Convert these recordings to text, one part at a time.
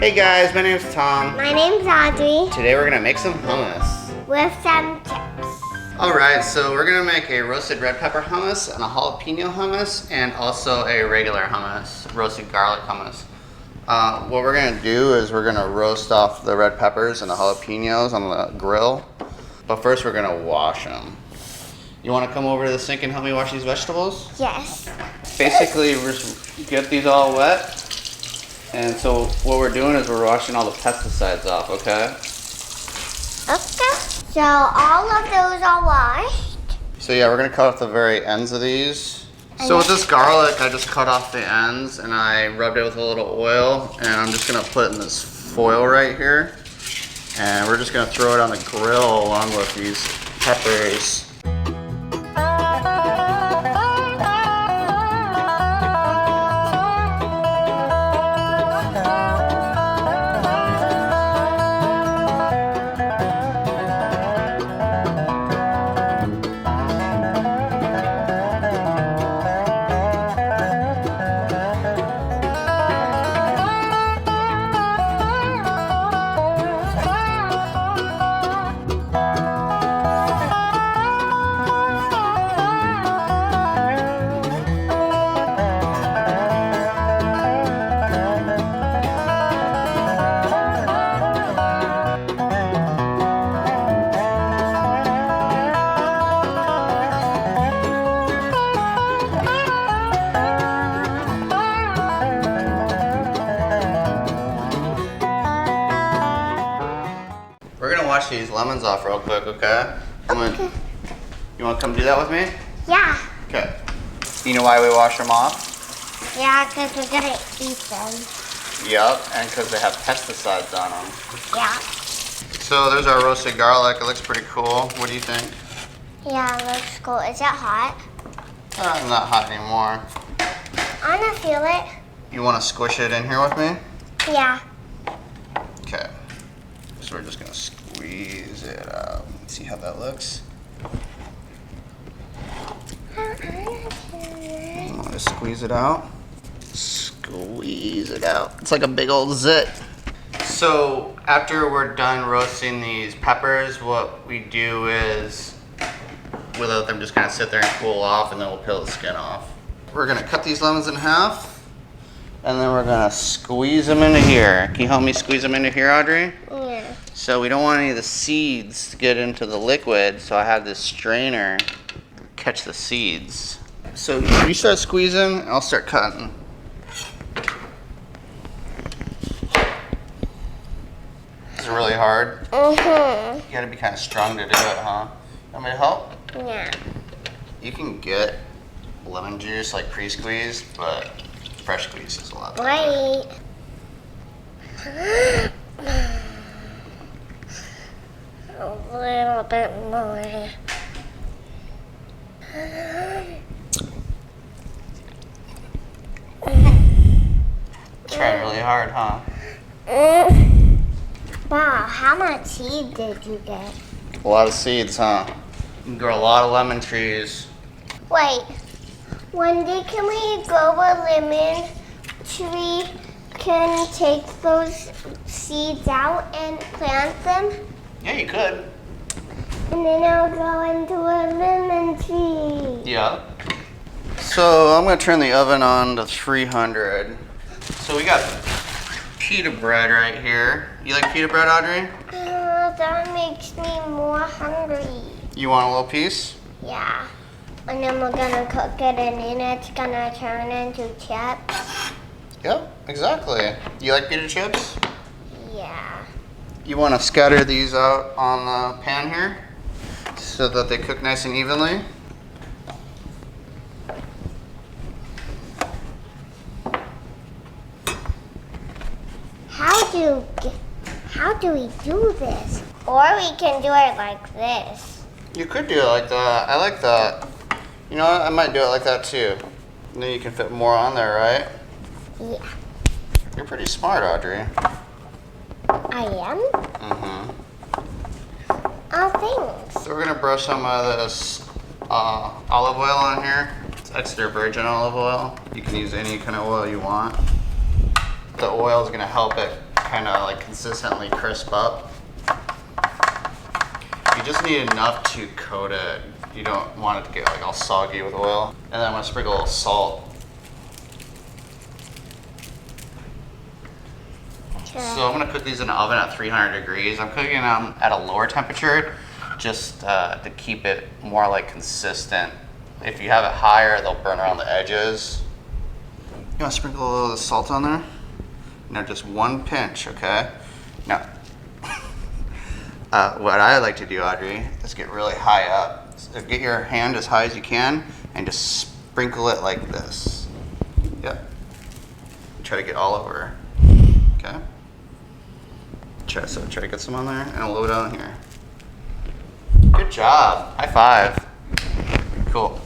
Hey guys, my name's Tom. My name's Audrey. Today we're gonna make some hummus. With some chips. Alright, so we're gonna make a roasted red pepper hummus and a jalapeno hummus and also a regular hummus, roasted garlic hummus. What we're gonna do is we're gonna roast off the red peppers and the jalapenos on the grill. But first we're gonna wash them. You wanna come over to the sink and help me wash these vegetables? Yes. Basically, we just get these all wet. And so what we're doing is we're washing all the pesticides off, okay? Okay. So all of those are washed. So yeah, we're gonna cut off the very ends of these. So with this garlic, I just cut off the ends and I rubbed it with a little oil, and I'm just gonna put it in this foil right here. And we're just gonna throw it on the grill along with these peppers. We're gonna wash these lemons off real quick, okay? Okay. You wanna come do that with me? Yeah. Okay. You know why we wash them off? Yeah, because we're gonna eat them. Yep, and because they have pesticides on them. Yeah. So there's our roasted garlic. It looks pretty cool. What do you think? Yeah, it looks cool. Is it hot? Not hot anymore. I wanna feel it. You wanna squish it in here with me? Yeah. Okay. So we're just gonna squeeze it out. See how that looks? You wanna squeeze it out? Squeeze it out. It's like a big old zit. So after we're done roasting these peppers, what we do is we let them just kind of sit there and cool off, and then we'll peel the skin off. We're gonna cut these lemons in half, and then we're gonna squeeze them into here. Can you help me squeeze them into here, Audrey? Yeah. So we don't want any of the seeds to get into the liquid, so I have this strainer catch the seeds. So you start squeezing, I'll start cutting. It's really hard. Mm-hmm. You gotta be kind of strong to do it, huh? Want me to help? Yeah. You can get lemon juice like pre-squeezed, but fresh squeeze is a lot better. Wait. A little bit more. Tried really hard, huh? Wow, how much seed did you get? A lot of seeds, huh? You can grow a lot of lemon trees. Wait, one day can we grow a lemon tree? Can take those seeds out and plant them? Yeah, you could. And then it'll grow into a lemon tree. Yeah. So I'm gonna turn the oven on to 300. So we got pita bread right here. You like pita bread, Audrey? That makes me more hungry. You want a little piece? Yeah. And then we're gonna cook it and then it's gonna turn into chips. Yep, exactly. You like pita chips? Yeah. You wanna scatter these out on the pan here so that they cook nice and evenly. How do we do this? Or we can do it like this. You could do it like that. I like that. You know what? I might do it like that too. And then you can fit more on there, right? Yeah. You're pretty smart, Audrey. I am? Mm-hmm. Oh, thanks. So we're gonna brush some of this olive oil on here. It's extra virgin olive oil. You can use any kind of oil you want. The oil is gonna help it kind of like consistently crisp up. You just need enough to coat it. You don't want it to get like all soggy with oil. And then I'm gonna sprinkle a little salt. So I'm gonna cook these in the oven at 300 degrees. I'm cooking them at a lower temperature just to keep it more like consistent. If you have it higher, they'll burn around the edges. You wanna sprinkle a little salt on there? Now just one pinch, okay? Now, what I like to do, Audrey, is get really high up. So get your hand as high as you can and just sprinkle it like this. Yep. Try to get all over, okay? Try to get some on there and a little down here. Good job. High five. Cool.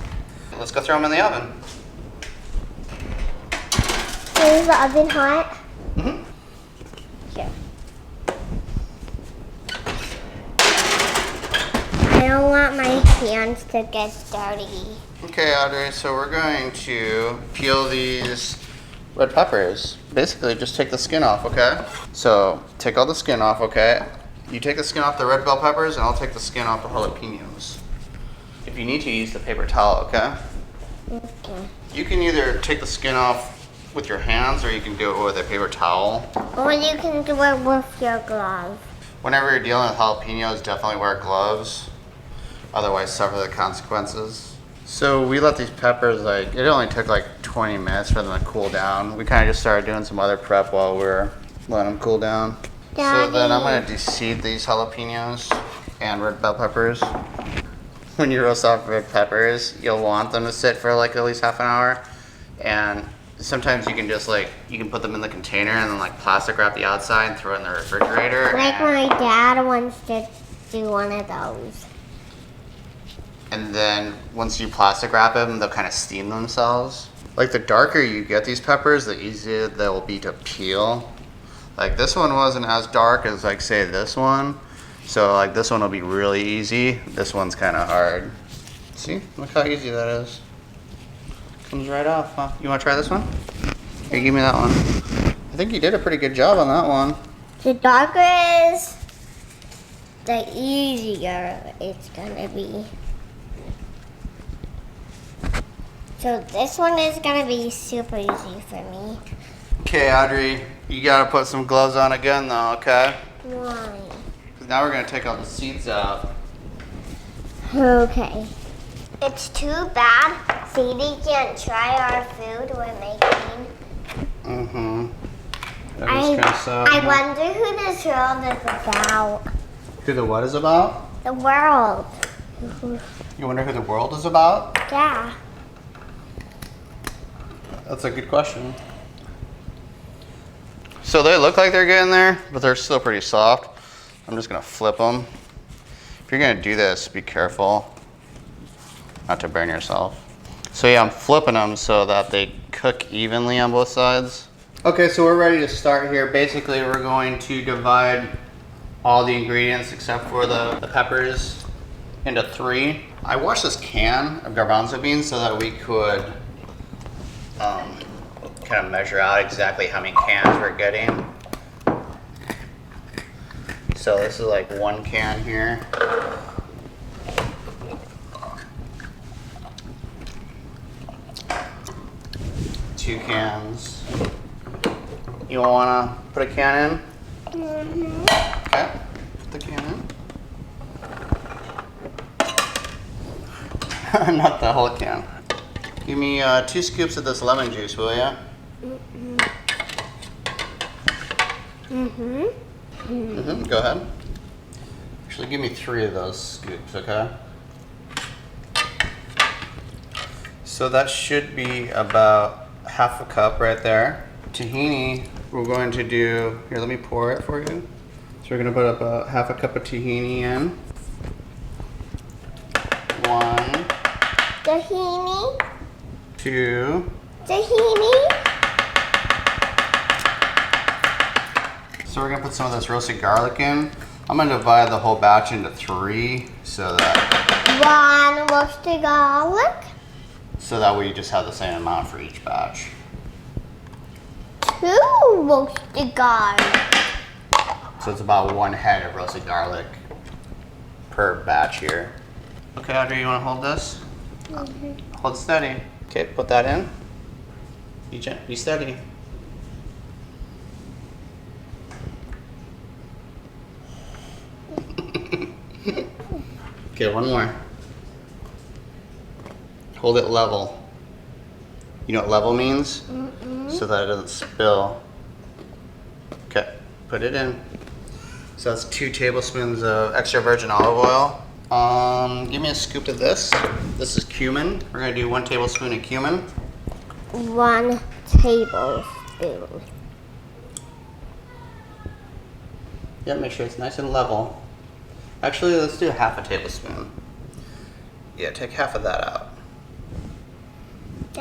Let's go throw them in the oven. Is the oven hot? Mm-hmm. Here. I don't want my hands to get dirty. Okay, Audrey, so we're going to peel these red peppers. Basically, just take the skin off, okay? So, take all the skin off, okay? You take the skin off the red bell peppers, and I'll take the skin off the jalapenos. If you need to, use the paper towel, okay? Okay. You can either take the skin off with your hands, or you can do it with a paper towel. Or you can do it with your glove. Whenever you're dealing with jalapenos, definitely wear gloves. Otherwise, suffer the consequences. So we let these peppers, like, it only took like 20 minutes for them to cool down. We kind of just started doing some other prep while we were letting them cool down. Daddy. So then I'm gonna de-seed these jalapenos and red bell peppers. When you roast off red peppers, you'll want them to sit for like at least half an hour. And sometimes you can just like, you can put them in the container and then like plastic wrap the outside and throw it in the refrigerator. Like my dad wants to do one of those. And then once you plastic wrap them, they'll kind of steam themselves. Like the darker you get these peppers, the easier they will be to peel. Like this one wasn't as dark as like say this one. So like this one will be really easy. This one's kind of hard. See, look how easy that is. Comes right off, huh? You want to try this one? Here, give me that one. I think you did a pretty good job on that one. The darker is, the easier it's gonna be. So this one is gonna be super easy for me. Okay, Audrey, you gotta put some gloves on again though, okay? Why? Because now we're gonna take all the seeds out. Okay. It's too bad Sadie can't try our food we're making. Mm-hmm. That is kind of sad. I wonder who this world is about. Who the what is about? The world. You wonder who the world is about? Yeah. That's a good question. So they look like they're getting there, but they're still pretty soft. I'm just gonna flip them. If you're gonna do this, be careful not to burn yourself. So yeah, I'm flipping them so that they cook evenly on both sides. Okay, so we're ready to start here. Basically, we're going to divide all the ingredients except for the peppers into 3. I washed this can of garbanzo beans so that we could kind of measure out exactly how many cans we're getting. So this is like 1 can here. Two cans. You wanna put a can in? Mm-hmm. Okay, put the can in. Not the whole can. Give me 2 scoops of this lemon juice, will ya? Mm-hmm. Mm-hmm. Mm-hmm. Go ahead. Actually, give me 3 of those scoops, okay? So that should be about half a cup right there. Tahini, we're going to do, here, let me pour it for you. So we're gonna put about half a cup of tahini in. 1, Tahini. 2. Tahini. So we're gonna put some of this roasted garlic in. I'm gonna divide the whole batch into 3 so that 1 roasted garlic. so that way you just have the same amount for each batch. 2 roasted garlic. So it's about 1 head of roasted garlic per batch here. Okay, Audrey, you want to hold this? Hold it steady. Okay, put that in. Be steady. Okay, one more. Hold it level. You know what level means? So that it doesn't spill. Okay, put it in. So that's 2 tablespoons of extra virgin olive oil. Give me a scoop of this. This is cumin. We're gonna do 1 tablespoon of cumin. 1 tablespoon. Yep, make sure it's nice and level. Actually, let's do 1/2 tablespoon. Yeah, take half of that out.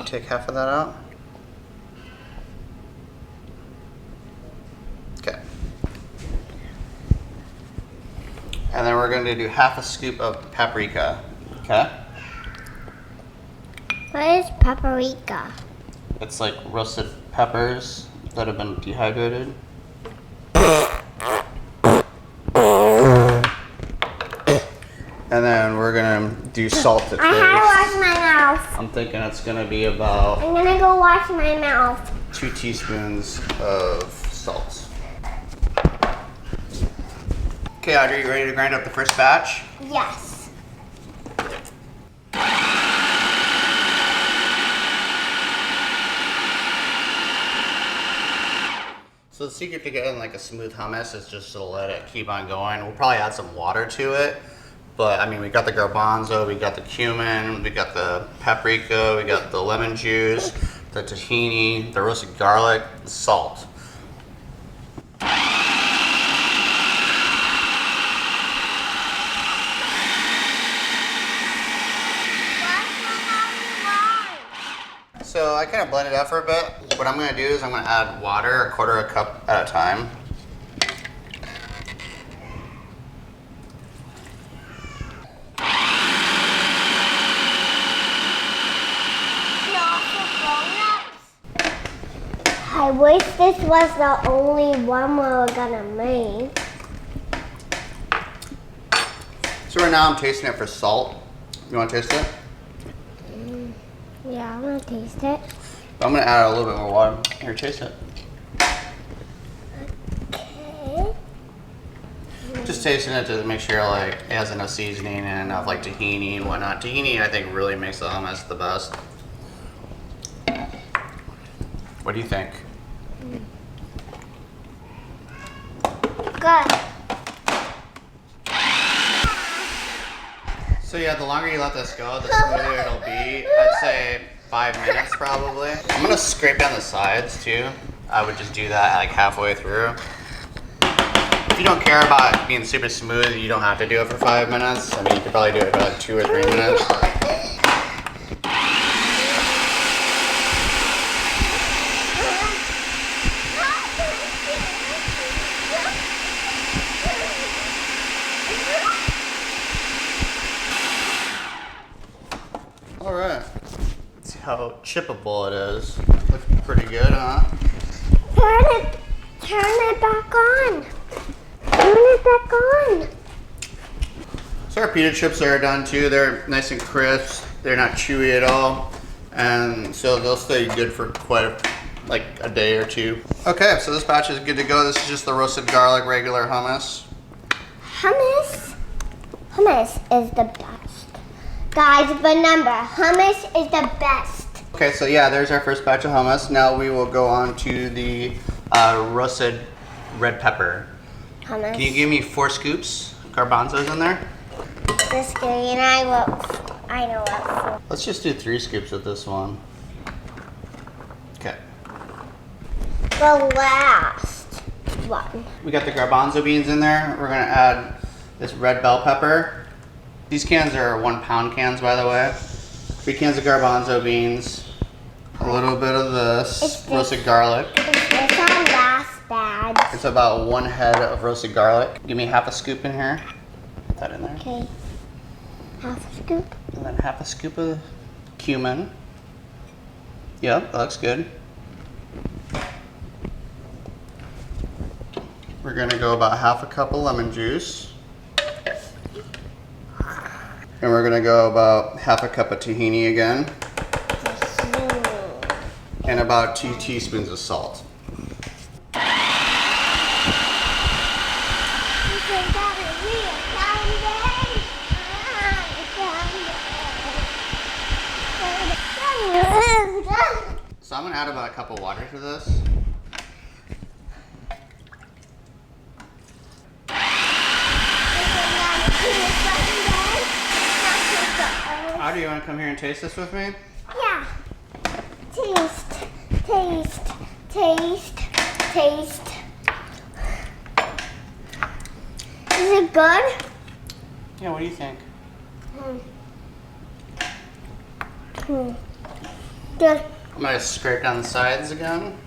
Take half of that out. Okay. And then we're going to do 1/2 scoop of paprika. Okay? What is paprika? It's like roasted peppers that have been dehydrated. And then we're gonna do salt at first. I had to wash my mouth. I'm thinking it's gonna be about I'm gonna go wash my mouth. 2 teaspoons of salt. Okay, Audrey, you ready to grind up the first batch? Yes. So the secret to getting like a smooth hummus is just to let it keep on going. We'll probably add some water to it. But I mean, we got the garbanzo, we got the cumin, we got the paprika, we got the lemon juice, the tahini, the roasted garlic, the salt. So I kind of blend it out for a bit. What I'm going to do is I'm going to add water, 1/4 cup at a time. I wish this was the only one we were gonna make. So right now I'm tasting it for salt. You want to taste it? Yeah, I'm gonna taste it. I'm going to add a little bit more water. Here, taste it. Okay. Just tasting it to make sure like it has enough seasoning and enough like tahini and whatnot. Tahini I think really makes the hummus the best. What do you think? Good. So yeah, the longer you let this go, the smoother it'll be. I'd say 5 minutes probably. I'm gonna scrape down the sides too. I would just do that like halfway through. If you don't care about it being super smooth, you don't have to do it for 5 minutes. I mean, you could probably do it for like 2 or 3 minutes. All right. Let's see how chippable it is. Looks pretty good, huh? Turn it back on. Turn it back on. So our pita chips are done too. They're nice and crisp. They're not chewy at all. And so they'll stay good for quite like a day or 2. Okay, so this batch is good to go. This is just the roasted garlic regular hummus. Hummus is the best. Guys, remember, hummus is the best. Okay, so yeah, there's our first batch of hummus. Now we will go on to the roasted red pepper. Hummus. Can you give me 4 scoops garbanzos in there? This guy and I know what. Let's just do 3 scoops with this one. Okay. The last one. We got the garbanzo beans in there. We're gonna add this red bell pepper. These cans are 1 pound cans, by the way. 3 cans of garbanzo beans. A little bit of this roasted garlic. Is this our last bag? It's about 1 head of roasted garlic. Give me 1/2 scoop in here. Put that in there. Okay. 1/2 scoop. And then 1/2 scoop of cumin. Yep, that looks good. We're gonna go about half a cup of lemon juice. And we're gonna go about half a cup of tahini again. And about 2 teaspoons of salt. So I'm gonna add about a cup of water to this. Audrey, you wanna come here and taste this with me? Yeah. Taste, taste, taste, taste. Is it good? Yeah, what do you think? Good. I'm gonna scrape down the sides again.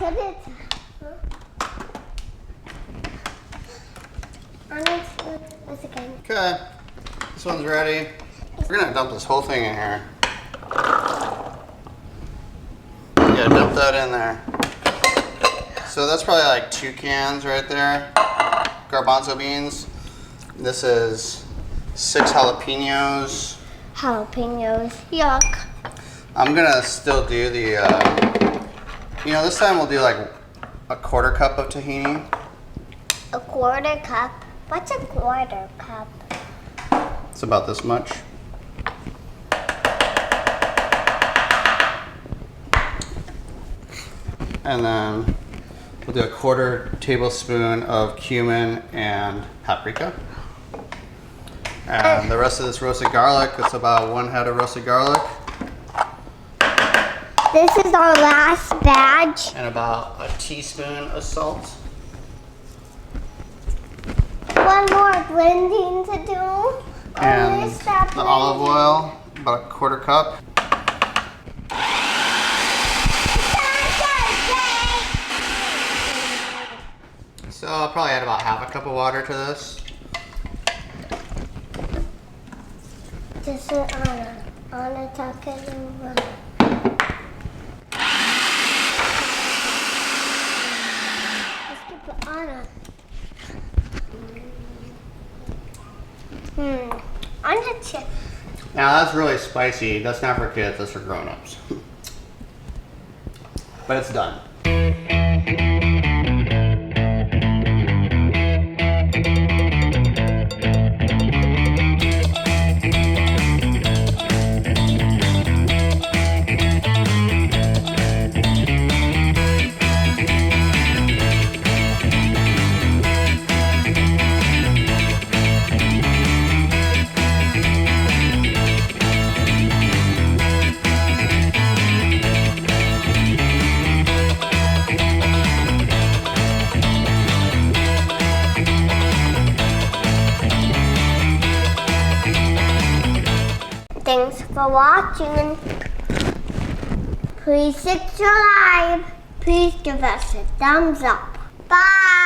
I'm going. I'm going to do this again. Okay, this one's ready. We're gonna dump this whole thing in here. Yeah, dump that in there. So that's probably like 2 cans right there. Garbanzo beans. This is 6 jalapenos. Jalapenos. Yuck. I'm gonna still do the, this time we'll do like a 1/4 cup of tahini. A 1/4 cup? What's a 1/4 cup? It's about this much. And then we'll do a 1/4 tablespoon of cumin and paprika. And the rest of this roasted garlic, it's about 1 head of roasted garlic. This is our last batch. And about a teaspoon of salt. One more blending to do. And the olive oil, about a 1/4 cup. So I'll probably add about half a cup of water to this. Just Anna tuck it over. Let's keep it Anna. Anna chip. Now that's really spicy. That's not for kids, that's for grown-ups. But it's done. Thanks for watching. Please subscribe. Please give us a thumbs up. Bye.